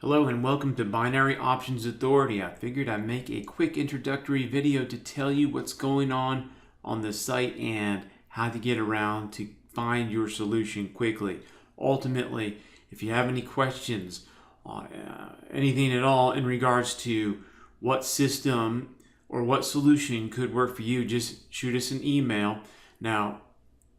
Hello and welcome to Binary Options Authority. I figured I'd make a quick introductory video to tell you what's going on the site and how to get around to find your solution quickly. Ultimately, if you have any questions, anything at all in regards to what system or what solution could work for you, just shoot us an email. Now,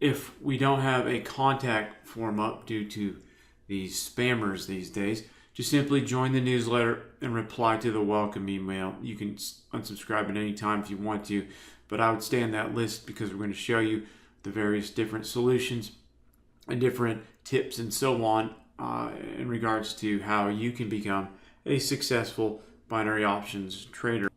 if we don't have a contact form up due to these spammers these days, just simply join the newsletter and reply to the welcome email. You can unsubscribe at any time if you want to, but I would stay on that list because we're going to show you the various different solutions and different tips and so on in regards to how you can become a successful binary options trader.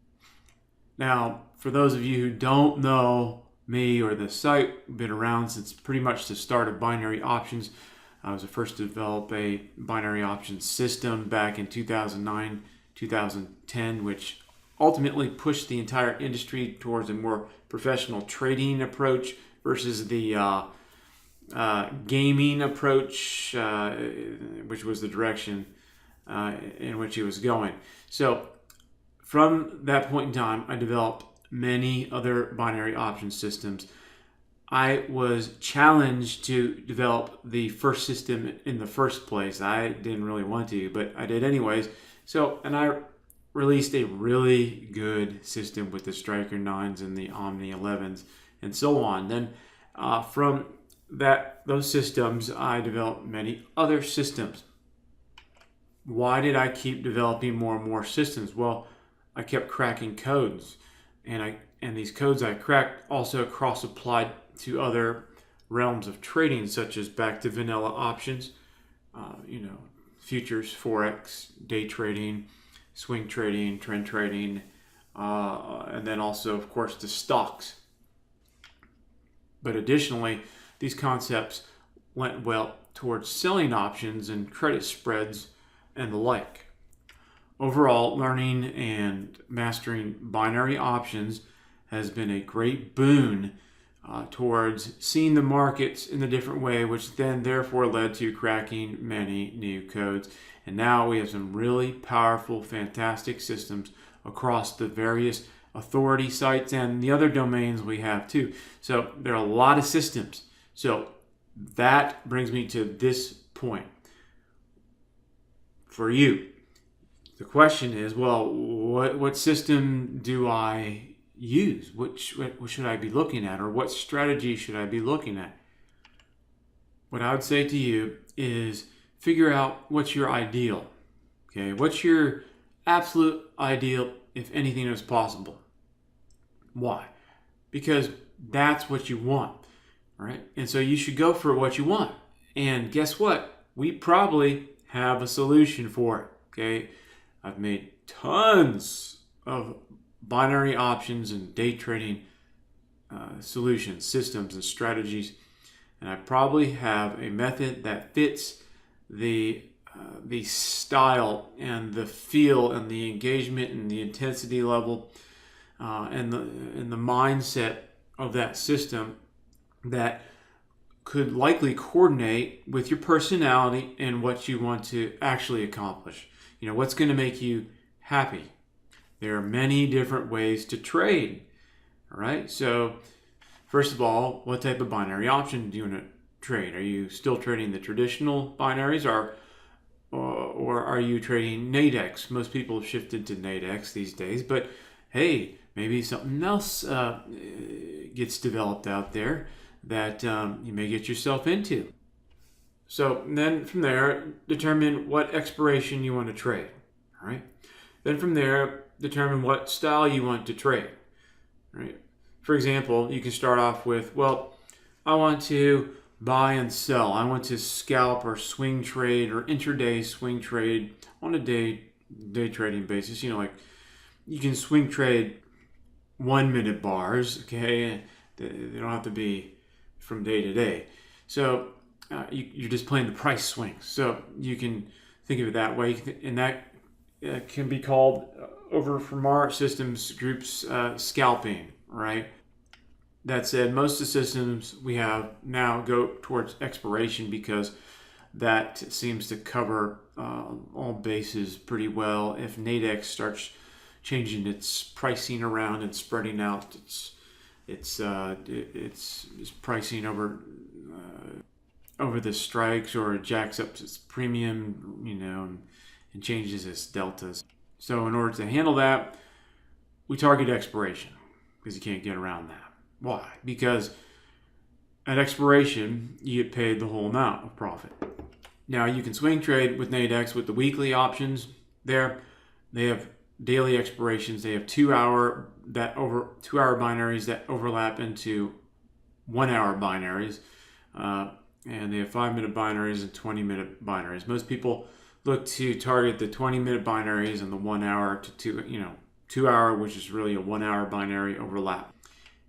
Now, for those of you who don't know me or the site, been around since pretty much the start of binary options. I was the first to develop a binary options system back in 2009, 2010, which ultimately pushed the entire industry towards a more professional trading approach versus the gaming approach, which was the direction in which it was going. So from that point in time, I developed many other binary option systems. I was challenged to develop the first system in the first place. I didn't really want to, but I did anyways. And I released a really good system with the Striker 9s and the Omni 11s and so on. Then from those systems, I developed many other systems. Why did I keep developing more and more systems? Well, I kept cracking codes, and these codes I cracked also cross-applied to other realms of trading, such as back to vanilla options, futures, forex, day trading, swing trading, trend trading, and then also, of course, the stocks. But additionally, these concepts went well towards selling options and credit spreads and the like. Overall, learning and mastering binary options has been a great boon towards seeing the markets in a different way, which then therefore led to cracking many new codes. And now we have some really powerful, fantastic systems across the various authority sites and the other domains we have too. So there are a lot of systems. So that brings me to this point. For you, the question is, well, what system do I use? What should I be looking at, or what strategy should I be looking at? What I would say to you is figure out what's your ideal. Okay, what's your absolute ideal if anything is possible? Why? Because that's what you want, right? And so you should go for what you want. And guess what? We probably have a solution for it. Okay, I've made tons of binary options and day trading solutions, systems, and strategies, and I probably have a method that fits the style and the feel and the engagement and the intensity level and the mindset of that system that could likely coordinate with your personality and what you want to actually accomplish. You know, what's going to make you happy. There are many different ways to trade. All right. So first of all, what type of binary option do you want to trade? Are you still trading the traditional binaries, or are you trading Nadex? Most people have shifted to Nadex these days, but hey, maybe something else gets developed out there that you may get yourself into. So then from there, determine what expiration you want to trade. All right. Then from there, determine what style you want to trade. All right. For example, you can start off with, well, I want to buy and sell. I want to scalp or swing trade or intraday swing trade on a day trading basis. You know, like you can swing trade 1 minute bars. Okay, they don't have to be from day to day. So you're just playing the price swings. So you can think of it that way, and that can be called, over from our systems groups, scalping, right? That said, most of the systems we have now go towards expiration because that seems to cover all bases pretty well. If Nadex starts changing its pricing around and spreading out its pricing over the strikes, or it jacks up its premium, and changes its deltas. So in order to handle that, we target expiration, because you can't get around that. Why? Because at expiration, you get paid the whole amount of profit. Now, you can swing trade with Nadex with the weekly options there. They have daily expirations. They have 2 hour binaries that overlap into 1 hour binaries. And they have 5-minute binaries and 20-minute binaries. Most people look to target the 20-minute binaries and the 1 hour to 2 hour, which is really a 1 hour binary overlap.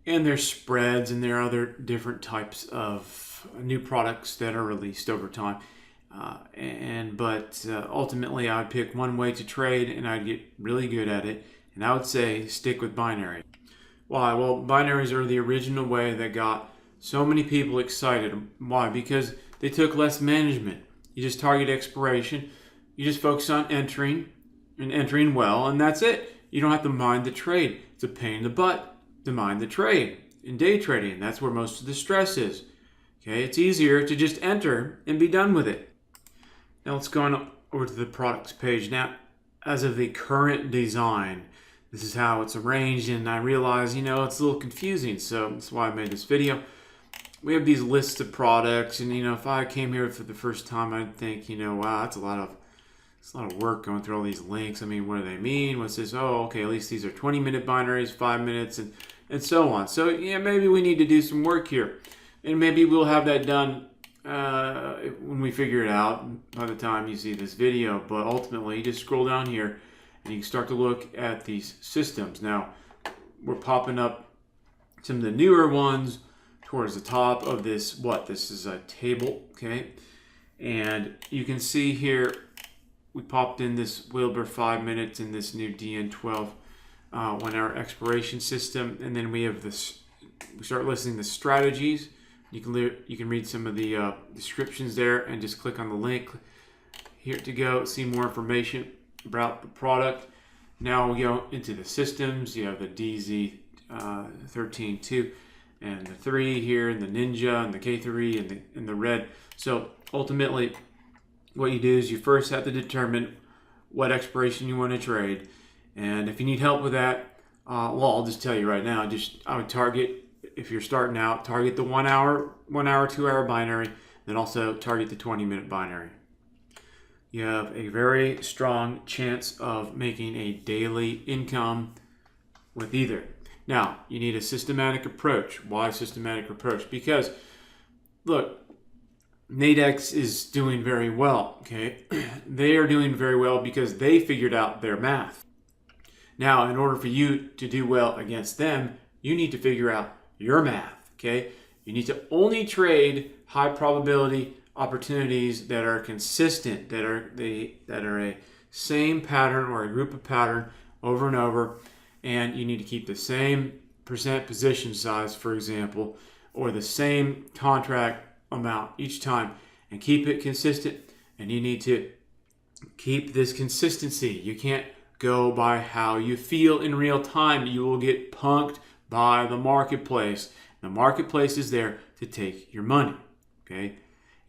And there's spreads, and there are other different types of new products that are released over time. But ultimately, I'd pick one way to trade, and I'd get really good at it. And I would say stick with binary. Why? Well, binaries are the original way that got so many people excited. Why? Because they took less management. You just target expiration. You just focus on entering well, and that's it. You don't have to mind the trade. It's a pain in the butt to mind the trade in day trading. That's where most of the stress is. Okay, it's easier to just enter and be done with it. Now let's go on over to the products page. Now, as of the current design, this is how it's arranged, and I realize, it's a little confusing, so that's why I made this video. We have these lists of products, and if I came here for the first time, I'd think, wow, that's a lot of work going through all these links. I mean, what do they mean? What's this? Oh, okay, at least these are 20-minute binaries, 5 minutes, and so on. So yeah, maybe we need to do some work here, and maybe we'll have that done when we figure it out by the time you see this video. But ultimately, you just scroll down here, and you can start to look at these systems. Now, we're popping up some of the newer ones towards the top of this. This is a table, okay? And you can see here, we popped in this Wilbur 5 minutes in this new DN12 1 hour expiration system. And then we have this, we start listing the strategies. You can read some of the descriptions there, and just click on the link here to go see more information about the product. Now we go into the systems. You have the DZ13.2 and the 3 here, and the Ninja and the K3 and the Red. So ultimately, what you do is you first have to determine what expiration you want to trade. And if you need help with that, I'll just tell you right now, I would target, if you're starting out, target the 1 hour, 2 hour binary, then also target the 20-minute binary. You have a very strong chance of making a daily income with either. Now, you need a systematic approach. Why systematic approach? Because, look, Nadex is doing very well, okay? They are doing very well because they figured out their math. Now, in order for you to do well against them, you need to figure out your math, okay? You need to only trade high probability opportunities that are consistent, that are a same pattern or a group of pattern over and over, and you need to keep the same percent position size, for example, or the same contract amount each time, and keep it consistent. And you need to keep this consistency. You can't go by how you feel in real time. You will get punked by the marketplace. The marketplace is there to take your money, okay?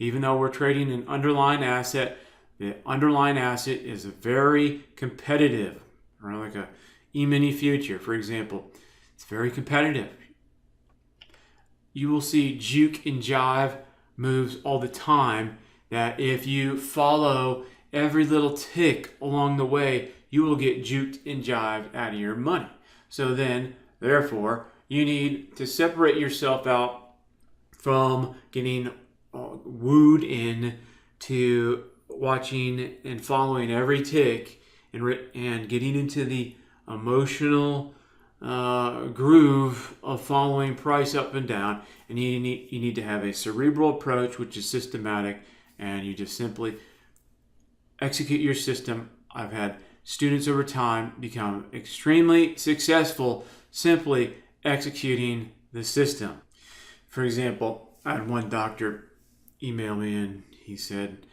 Even though we're trading an underlying asset, the underlying asset is very competitive, or like a E-mini future, for example. It's very competitive. You will see juke and jive moves all the time, that if you follow every little tick along the way, you will get juked and jived out of your money. So then, therefore, you need to separate yourself out from getting wooed in to watching and following every tick, and getting into the emotional groove of following price up and down. And you need to have a cerebral approach, which is systematic, and you just simply execute your system. I've had students over time become extremely successful simply executing the system. For example, I had one doctor email me, and he said,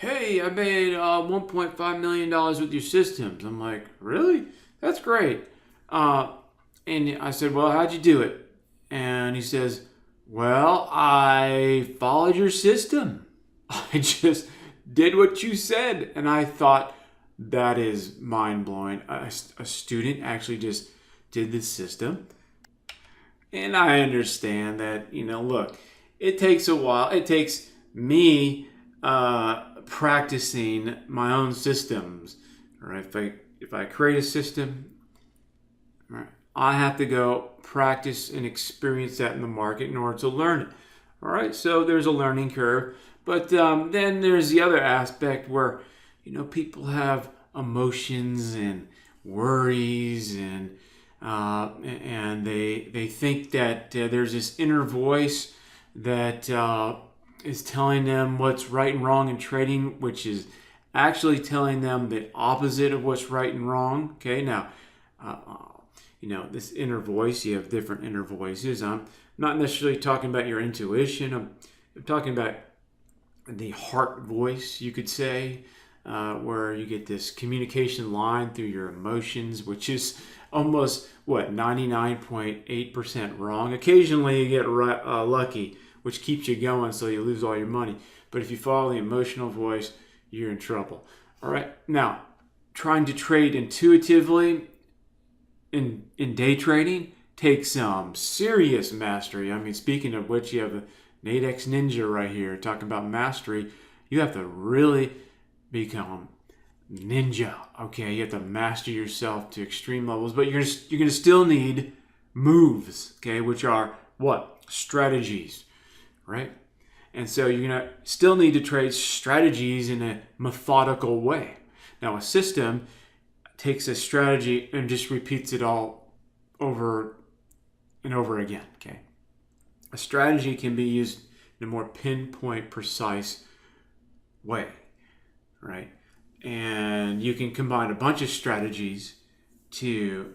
hey, I made $1.5 million with your systems. I'm like, really? That's great. And I said, well, how'd you do it? And he says, well, I followed your system. I just did what you said. And I thought, that is mind blowing. A student actually just did the system. And I understand that, look, it takes a while. It takes me practicing my own systems. All right, if I create a system, all right, I have to go practice and experience that in the market in order to learn it. All right, so there's a learning curve. But then there's the other aspect where, people have emotions and worries and they think that there's this inner voice that is telling them what's right and wrong in trading, which is actually telling them the opposite of what's right and wrong. Okay, now, this inner voice, you have different inner voices. I'm not necessarily talking about your intuition. I'm talking about the heart voice, you could say, where you get this communication line through your emotions, which is almost, 99.8% wrong. Occasionally you get lucky, which keeps you going so you lose all your money. But if you follow the emotional voice, you're in trouble. All right. Now, trying to trade intuitively in day trading takes some serious mastery. I mean, speaking of which, you have an 8X Ninja right here talking about mastery. You have to really become ninja. Okay, you have to master yourself to extreme levels, but you're gonna still need moves. Okay, which are what? Strategies, right? And so you're gonna still need to trade strategies in a methodical way. Now, a system takes a strategy and just repeats it all over and over again. Okay, a strategy can be used in a more pinpoint, precise way, right? And you can combine a bunch of strategies to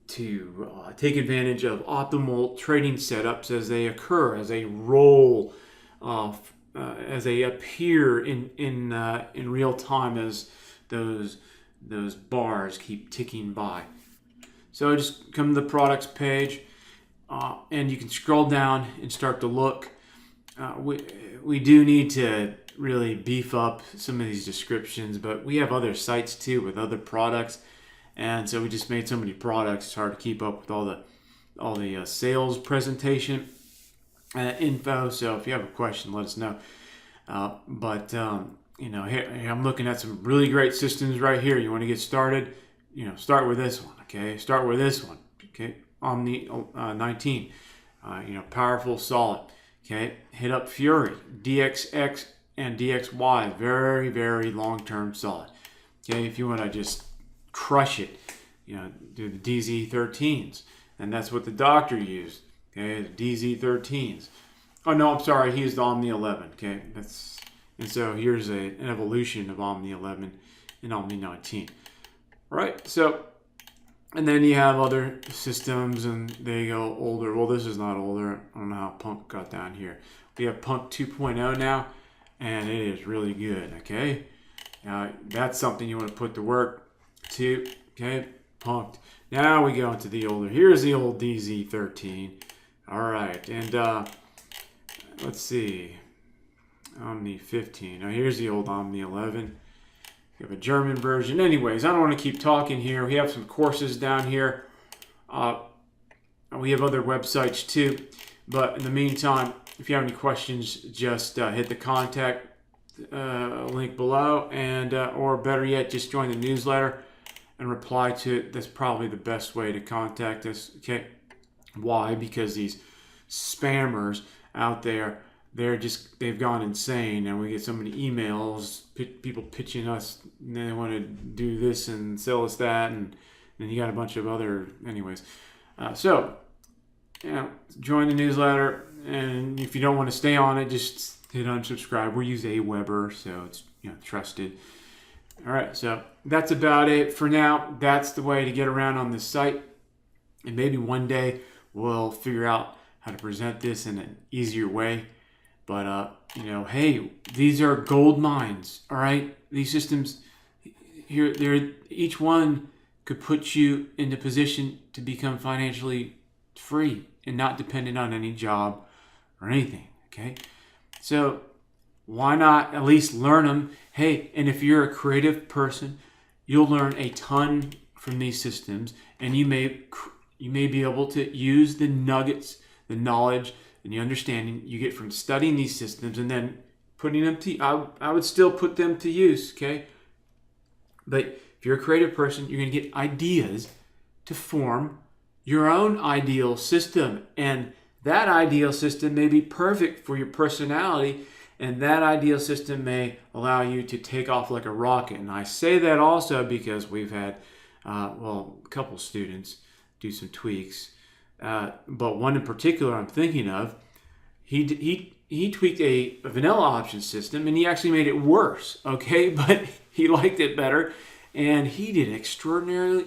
take advantage of optimal trading setups as they occur, as they roll, as they appear in real time, as those bars keep ticking by. So just come to the products page, and you can scroll down and start to look. We do need to really beef up some of these descriptions, but we have other sites too with other products, and so we just made so many products it's hard to keep up with all the sales presentation info. So if you have a question, let us know. Here I'm looking at some really great systems right here. You want to get started, start with this one. Okay, start with this one. Okay, Omni 19, powerful, solid. Okay, hit up Fury, DXX and DXY, very, very long-term solid. Okay, if you want to just crush it, do the DZ13s, and that's what the doctor used. Okay, the DZ13s. Oh no, I'm sorry, he used the Omni 11. Okay, and so here's an evolution of Omni 11 and Omni 19. All right, so. And then you have other systems, and they go older. Well, this is not older. I don't know how Punk got down here. We have Punk 2.0 now, and it is really good, okay? That's something you want to put to work, too, okay? Punked. Now we go into the older. Here's the old DZ13. All right, and let's see. Omni 15. Now, here's the old Omni 11. We have a German version. Anyways, I don't want to keep talking here. We have some courses down here. We have other websites too. But in the meantime, if you have any questions, just hit the contact link below, and or better yet, just join the newsletter and reply to it. That's probably the best way to contact us. Okay, why? Because these spammers out there, they've gone insane, and we get so many emails, people pitching us, and they want to do this and sell us that, and then you got a bunch of other, anyways. Join the newsletter, and if you don't want to stay on it, just hit unsubscribe. We use Aweber, so it's trusted. All right, so that's about it for now. That's the way to get around on this site, and maybe one day we'll figure out how to present this in an easier way. But hey, these are gold mines. All right, these systems here, each one could put you in the position to become financially free and not dependent on any job or anything. Okay, so why not at least learn them? Hey, and if you're a creative person, you'll learn a ton from these systems, and you may be able to use the nuggets, the knowledge, and the understanding you get from studying these systems and then putting them to. I would still put them to use. Okay, but if you're a creative person, you're going to get ideas to form your own ideal system, and that ideal system may be perfect for your personality, and that ideal system may allow you to take off like a rocket. And I say that also because we've had, a couple students do some tweaks, but one in particular I'm thinking of, he tweaked a vanilla option system, and he actually made it worse. Okay, but he liked it better, and he did extraordinarily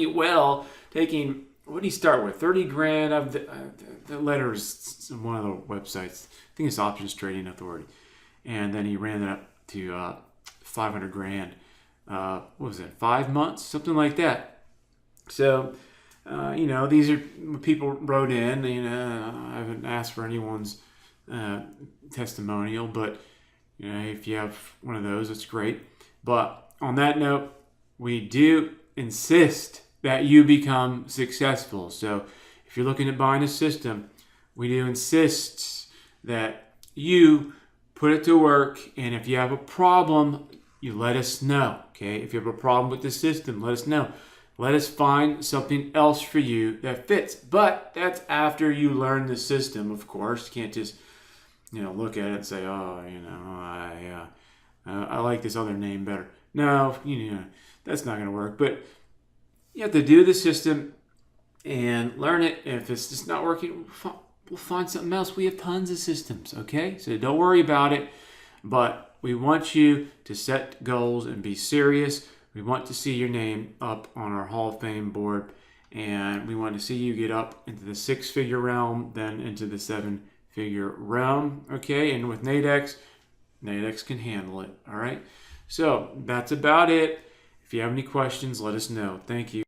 well, taking, what did he start with? 30 grand of the letters on one of the websites. I think it's Options Trading Authority. And then he ran it up to 500 grand. What was it? 5 months? Something like that. So, these are people wrote in. I haven't asked for anyone's testimonial, but if you have one of those, that's great. But on that note, we do insist that you become successful. So if you're looking at buying a system, we do insist that you put it to work. And if you have a problem, you let us know. Okay? If you have a problem with the system, let us know. Let us find something else for you that fits. But that's after you learn the system, of course. You can't just look at it and say, I like this other name better. No, that's not going to work. But you have to do the system and learn it. If it's just not working, we'll find something else. We have tons of systems, okay? So don't worry about it. But we want you to set goals and be serious. We want to see your name up on our Hall of Fame board. And we want to see you get up into the 6-figure realm, then into the 7-figure realm, okay? And with Nadex can handle it, all right? So that's about it. If you have any questions, let us know. Thank you.